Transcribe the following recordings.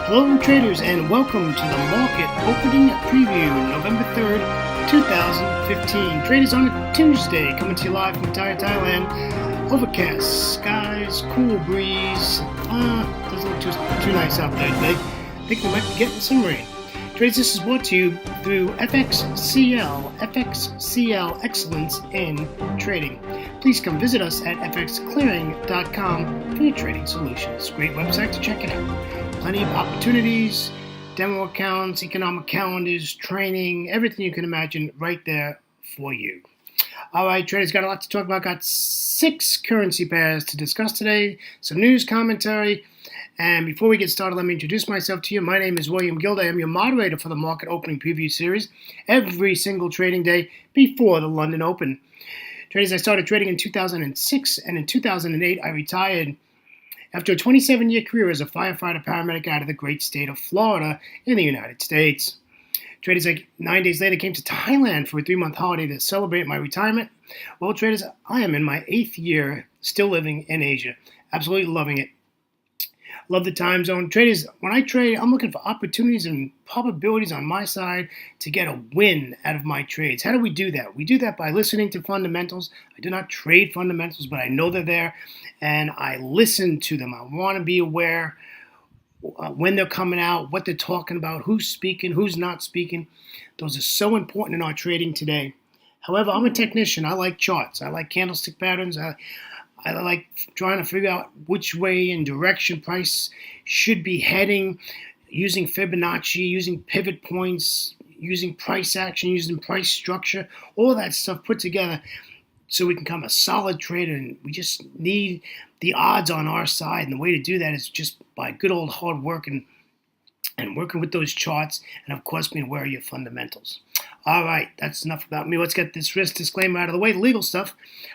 Hello traders and welcome to the market opening preview November 3rd, 2015. Traders on a Tuesday coming to you live from Thailand. Overcast skies, cool breeze. Doesn't look too nice out there today. I think we might be getting some rain. Traders, this is brought to you through FXCL Excellence in Trading. Please come visit us at fxclearing.com for your trading solutions. Great website to check it out. Plenty of opportunities, demo accounts, economic calendars, training, everything you can imagine right there for you. All right, traders, got a lot to talk about. Got 6 currency pairs to discuss today, some news, commentary. And before we get started, let me introduce myself to you. My name is William Gilda. I am your moderator for the Market Opening Preview Series every single trading day before the London Open. Traders, I started trading in 2006, and in 2008, I retired after a 27-year career as a firefighter paramedic out of the great state of Florida in the United States. Traders, 9 days later, came to Thailand for a 3-month holiday to celebrate my retirement. Well, traders, I am in my 8th year still living in Asia. Absolutely loving it. Love the time zone. Traders, when I trade, I'm looking for opportunities and probabilities on my side to get a win out of my trades. How do we do that? We do that by listening to fundamentals. I do not trade fundamentals, but I know they're there, and I listen to them. I want to be aware when they're coming out, what they're talking about, who's speaking, who's not speaking. Those are so important in our trading today. However, I'm a technician. I like charts. I like candlestick patterns. I like trying to figure out which way and direction price should be heading, using Fibonacci, using pivot points, using price action, using price structure, all that stuff put together so we can become a solid trader. And we just need the odds on our side. And the way to do that is just by good old hard work and working with those charts, and of course being aware of your fundamentals. All right, that's enough about me. Let's get this risk disclaimer out of the way. The legal stuff.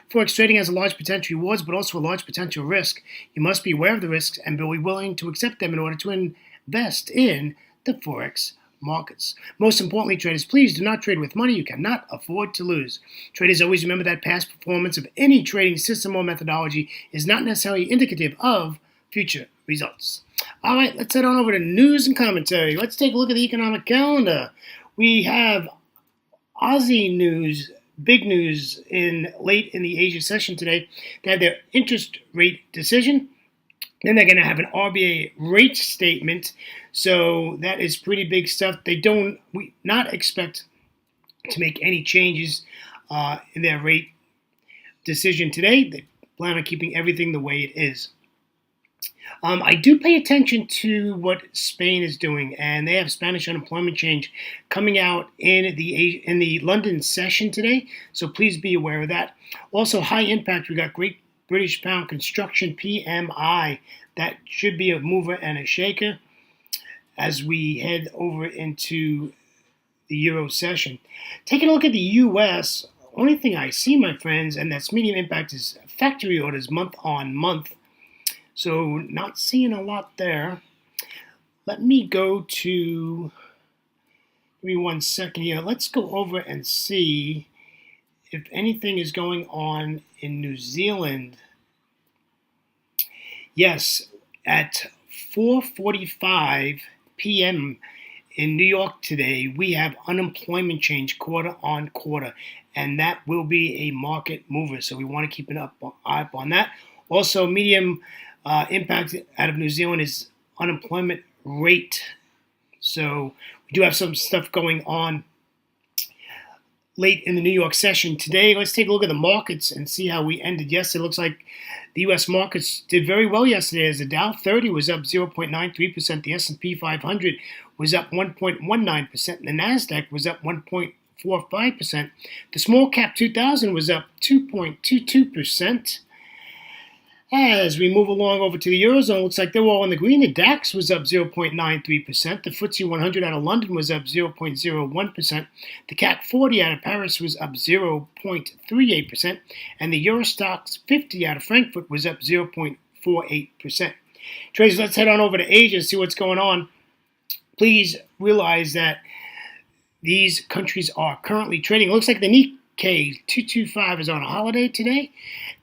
Forex trading has a large potential rewards, but also a large potential risk. You must be aware of the risks and be willing to accept them in order to invest in the Forex markets. Most importantly, traders, please do not trade with money you cannot afford to lose. Traders, always remember that past performance of any trading system or methodology is not necessarily indicative of future results. All right, let's head on over to news and commentary. Let's take a look at the economic calendar. We have Aussie news, big news late in the Asia session today. They had their interest rate decision. Then they're going to have an RBA rate statement. So that is pretty big stuff. We not expect to make any changes in their rate decision today. They plan on keeping everything the way it is. I do pay attention to what Spain is doing, and they have Spanish unemployment change coming out in the London session today, so please be aware of that. Also, high impact, we got Great British Pound Construction PMI. That should be a mover and a shaker as we head over into the Euro session. Taking a look at the U.S., only thing I see, my friends, and that's medium impact, is factory orders month on month. So not seeing a lot there. Let me go to, give me 1 second here. Let's go over and see if anything is going on in New Zealand. Yes, at 4:45 p.m. in New York today, we have unemployment change quarter on quarter, and that will be a market mover. So we want to keep an eye up on that. Also, medium impact out of New Zealand is unemployment rate. So we do have some stuff going on late in the New York session today. Let's take a look at the markets and see how we ended yesterday. It looks like the U.S. markets did very well yesterday as the Dow 30 was up 0.93%, the S&P 500 was up 1.19%, and the NASDAQ was up 1.45%. The small cap 2000 was up 2.22%. As we move along over to the Eurozone, looks like they're all in the green. The DAX was up 0.93%. The FTSE 100 out of London was up 0.01%. The CAC 40 out of Paris was up 0.38%. And the Eurostoxx 50 out of Frankfurt was up 0.48%. Traders, let's head on over to Asia and see what's going on. Please realize that these countries are currently trading. It looks like the Nikkei 225 is on a holiday today.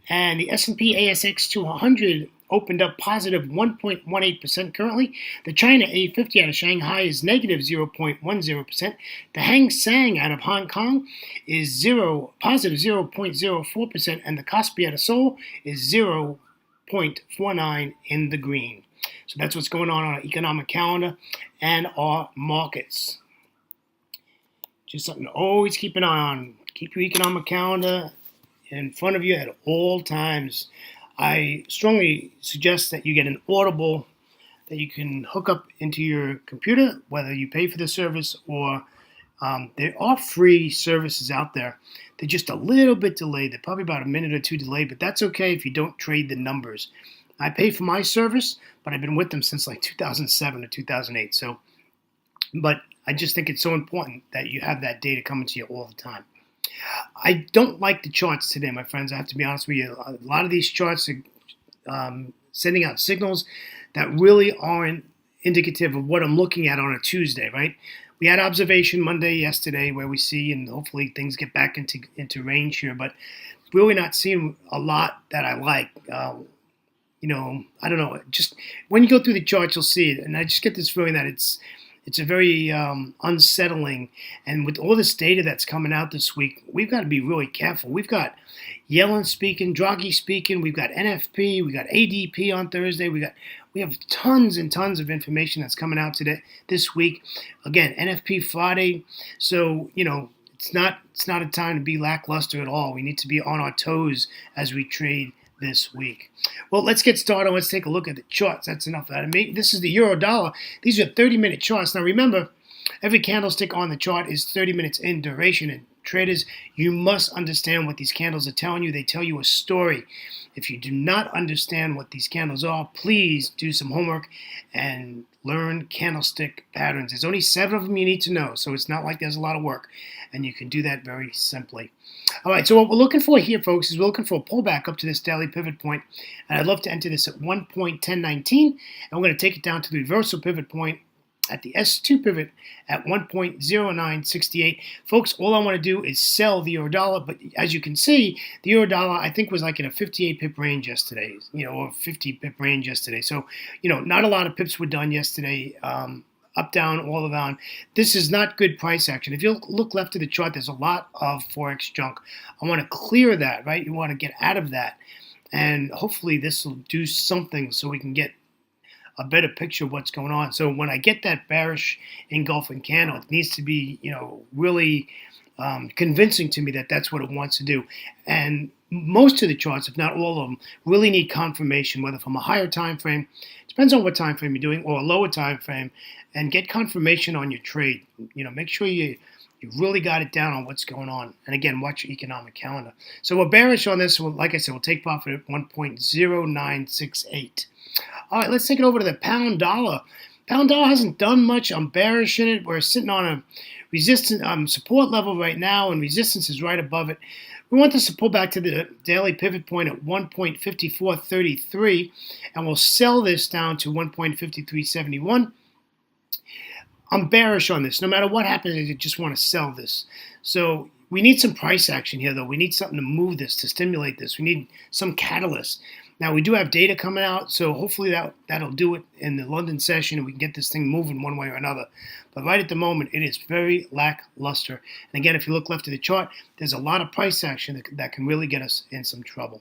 And the S&P ASX 200 opened up positive 1.18% currently. The China A50 out of Shanghai is negative 0.10%. The Hang Seng out of Hong Kong is positive 0.04%, and the Kospi out of Seoul is 0.49 in the green. So that's what's going on our economic calendar and our markets. Just something to always keep an eye on. Keep your economic calendar in front of you at all times. I strongly suggest that you get an Audible that you can hook up into your computer, whether you pay for the service or there are free services out there. They're just a little bit delayed. They're probably about a minute or two delayed, but that's okay if you don't trade the numbers. I pay for my service, but I've been with them since like 2007 or 2008. So, but I just think it's so important that you have that data coming to you all the time. I don't like the charts today, my friends. I have to be honest with you. A lot of these charts are sending out signals that really aren't indicative of what I'm looking at on a Tuesday, right? We had observation Monday yesterday where we see, and hopefully things get back into range here, but really not seeing a lot that I like. I don't know. Just when you go through the charts, you'll see it, and I just get this feeling that it's a very unsettling. And with all this data that's coming out this week, we've got to be really careful. We've got Yellen speaking, Draghi speaking. We've got NFP. We got ADP on Thursday. We have tons and tons of information that's coming out this week. Again, NFP Friday. So it's not a time to be lackluster at all. We need to be on our toes as we trade this week. Well, let's get started. Let's take a look at the charts. That's enough out of me. This is the euro dollar. These are 30-minute charts. Now remember, every candlestick on the chart is 30 minutes in duration. And traders, you must understand what these candles are telling you. They tell you a story. If you do not understand what these candles are, please do some homework and learn candlestick patterns. There's only 7 of them you need to know, so it's not like there's a lot of work, and you can do that very simply. All right, so what we're looking for here, folks, is we're looking for a pullback up to this daily pivot point, and I'd love to enter this at 1.1019, and we're going to take it down to the reversal pivot point at the S2 pivot at 1.0968. Folks, all I want to do is sell the euro dollar, but as you can see, the euro dollar, I think, was like in a 58 pip range yesterday, or 50 pip range yesterday. So, not a lot of pips were done yesterday. Up, down, all around. This is not good price action. If you look left of the chart, there's a lot of Forex junk. I want to clear that, right? You want to get out of that. And hopefully this will do something so we can get a better picture of what's going on. So when I get that bearish engulfing candle, it needs to be, really convincing to me that that's what it wants to do. And most of the charts, if not all of them, really need confirmation, whether from a higher time frame, depends on what time frame you're doing, or a lower time frame, and get confirmation on your trade. Make sure you really got it down on what's going on. And again, watch your economic calendar. So we're bearish on this. Like I said, we'll take profit at 1.0968. All right, let's take it over to the pound dollar. Pound dollar hasn't done much. I'm bearish in it. We're sitting on a resistance support level right now, and resistance is right above it. We want this to pull back to the daily pivot point at 1.5433, and we'll sell this down to 1.5371. I'm bearish on this. No matter what happens, I just want to sell this. So we need some price action here, though. We need something to move this, to stimulate this. We need some catalyst. Now, we do have data coming out, so hopefully that'll do it in the London session, and we can get this thing moving one way or another. But right at the moment, it is very lackluster. And again, if you look left of the chart, there's a lot of price action that can really get us in some trouble.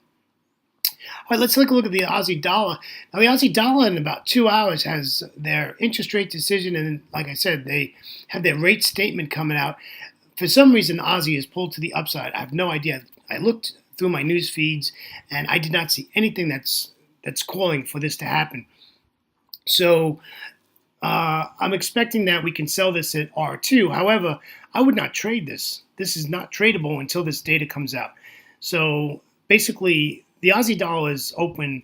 All right, let's take a look at the Aussie dollar. Now, the Aussie dollar in about 2 hours has their interest rate decision, and like I said, they have their rate statement coming out. For some reason, Aussie is pulled to the upside. I have no idea. I looked through my news feeds, and I did not see anything that's calling for this to happen. So I'm expecting that we can sell this at R2. However, I would not trade this. This is not tradable until this data comes out. So basically, the Aussie dollar is open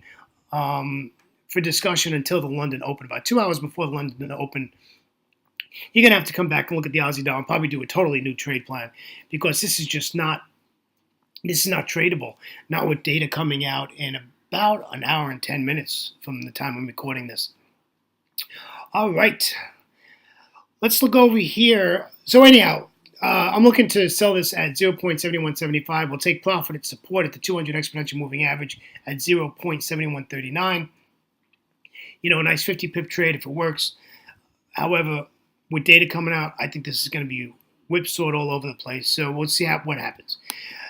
for discussion until the London Open. About 2 hours before the London Open, you're going to have to come back and look at the Aussie dollar and probably do a totally new trade plan, because this is just not tradable, not with data coming out in about an hour and 10 minutes from the time I'm recording this. All right, let's look over here. So anyhow, I'm looking to sell this at 0.7175. We'll take profit at support at the 200 exponential moving average at 0.7139. A nice 50 pip trade if it works. However, with data coming out, I think this is going to be whipsawed all over the place. So we'll see what happens.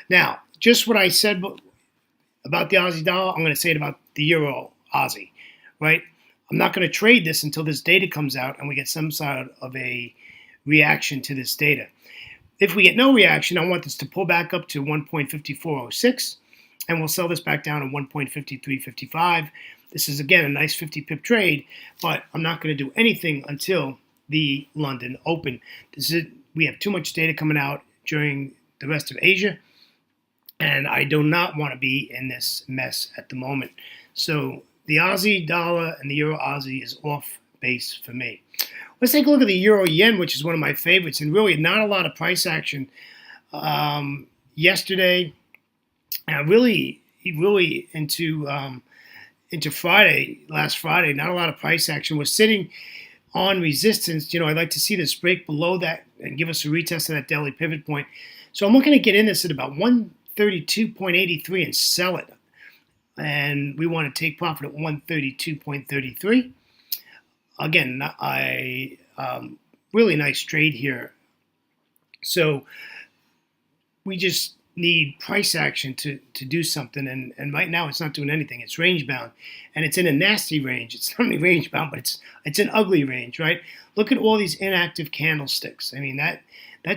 Now, just what I said about the Aussie dollar, I'm going to say it about the Euro Aussie, right? I'm not going to trade this until this data comes out and we get some sort of a reaction to this data. If we get no reaction, I want this to pull back up to 1.5406, and we'll sell this back down to 1.5355. This is, again, a nice 50 pip trade, but I'm not going to do anything until the London Open. We have too much data coming out during the rest of Asia, and I do not want to be in this mess at the moment. So the Aussie dollar and the Euro Aussie is off base for me. Let's take a look at the Euro Yen, which is one of my favorites, and really not a lot of price action yesterday. Really into last Friday, not a lot of price action. We're sitting on resistance. I'd like to see this break below that and give us a retest of that daily pivot point. So I'm looking to get in this at about 132.83 and sell it. And we want to take profit at 132.33. Again, really nice trade here. So we just need price action to do something, and right now it's not doing anything. It's range bound, and it's in a nasty range. It's not only range bound, but it's an ugly range, right? Look at all these inactive candlesticks. I mean, that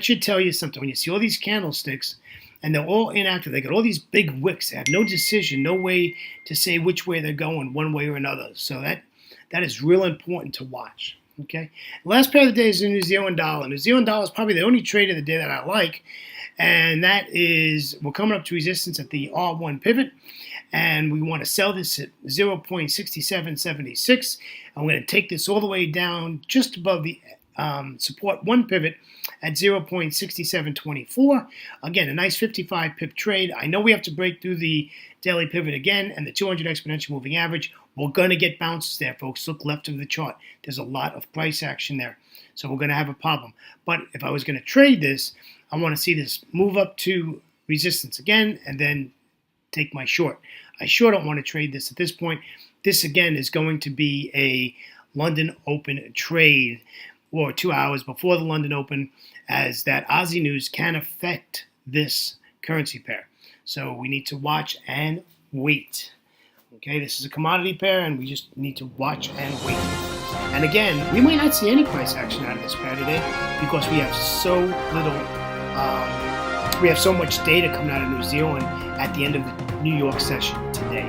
should tell you something. When you see all these candlesticks and they're all inactive, they got all these big wicks. They have no decision, no way to say which way they're going, one way or another. So that is real important to watch. Okay. The last pair of the day is the New Zealand dollar. New Zealand dollar is probably the only trade of the day that I like, and that is we're coming up to resistance at the R1 pivot, and we want to sell this at 0.6776. I'm going to take this all the way down just above the support 1 pivot at 0.6724. Again, a nice 55 pip trade. I know we have to break through the daily pivot again and the 200 exponential moving average. We're going to get bounces there, folks. Look left of the chart. There's a lot of price action there. So we're going to have a problem. But if I was going to trade this, I want to see this move up to resistance again and then take my short. I sure don't want to trade this at this point. This, again, is going to be a London Open trade or 2 hours before the London Open, as that Aussie news can affect this currency pair. So we need to watch and wait. Okay, this is a commodity pair, and we just need to watch and wait. And again, we might not see any price action out of this pair today because we have so little, we have so much data coming out of New Zealand at the end of the New York session today.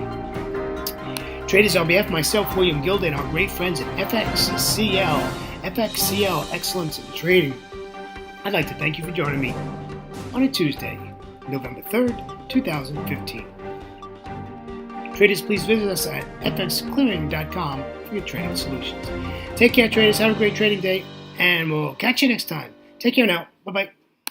Traders, on behalf of myself, William Gilday, and our great friends at FXCL Excellence in Trading, I'd like to thank you for joining me on a Tuesday, November 3rd, 2015. Traders, please visit us at fxclearing.com for your trading solutions. Take care, traders. Have a great trading day, and we'll catch you next time. Take care now. Bye-bye.